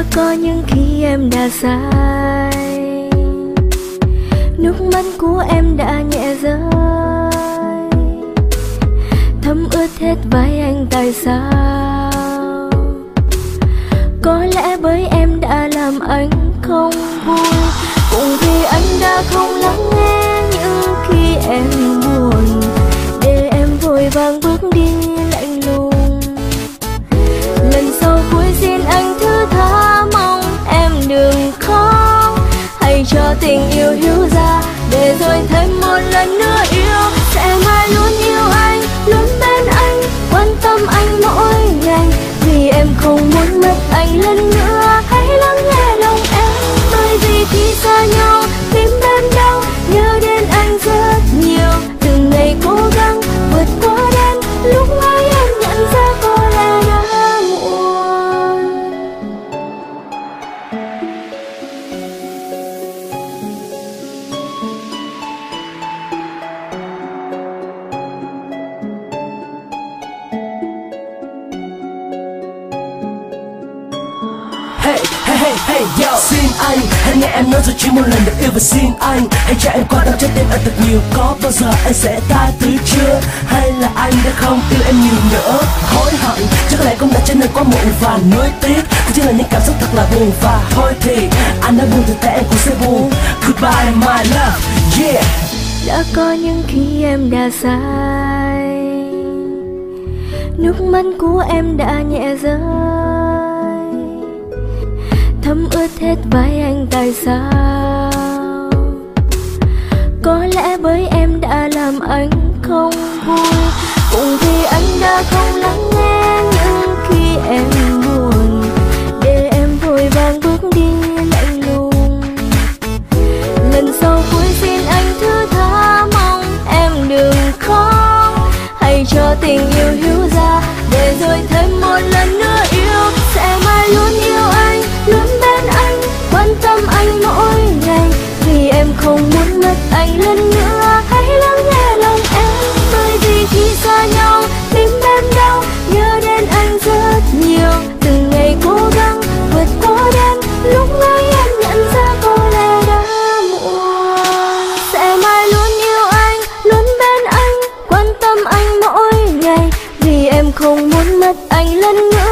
Đã có những khi em đã sai, nước mắt của em đã nhẹ rơi, thấm ướt hết vai anh tại sao? Có lẽ bởi em đã làm anh không vui, cũng vì anh đã không lắng nghe những khi em buồn, để em vội vàng bước đi lạnh lùng. Lần sau cuối xin anh thứ tha, mong em đừng khóc, hãy cho tình yêu hiểu ra, để rồi thêm một lần nữa yêu. Sẽ mãi luôn yêu anh, luôn bên anh, quan tâm anh mỗi ngày, vì em không muốn mất anh lần nữa. Hãy lắng nghe lòng em, bởi vì khi xa nhau tim em đau, nhớ đến anh rất nhiều. Từng ngày cố gắng vượt qua đêm, lúc ấy em nhận ra có lẽ đã muộn. Hey yo, xin anh hãy nghe em nói rồi chỉ một lần được yêu và xin anh hãy cho em qua đau trái tim anh thật nhiều. Có bao giờ anh sẽ tha thứ chưa, hay là anh đã không yêu em nhiều nữa? Hối hận chắc có lẽ cũng đã trở nên quá muộn và nuối tiếc, cũng chỉ là những cảm xúc thật là buồn. Và thôi thì anh đã buồn thì tại em cũng sẽ buồn. Goodbye my love, yeah. Đã có những khi em đã sai, nước mắt của em đã nhẹ rơi, thấm ướt hết vai anh tại sao? Có lẽ bởi em đã làm anh không vui, cũng vì anh đã không lắng nghe những khi em buồn, để em vội vàng bước đi lạnh lùng. Lần sau cuối xin anh thứ tha, mong em đừng khóc, hãy cho tình yêu hiểu ra, để rồi thêm một lần nữa yêu. Sẽ mãi luôn yêu anh, luôn bên anh, quan tâm anh mỗi ngày, vì em không muốn mất anh lần nữa. Hãy lắng nghe lòng em, bởi vì khi xa nhau tim em đau, nhớ đến anh rất nhiều. Từng ngày cố gắng vượt qua đêm, lúc ấy em nhận ra có lẽ đã muộn. Sẽ mãi luôn yêu anh, luôn bên anh, quan tâm anh mỗi ngày, vì em không muốn mất anh lần nữa.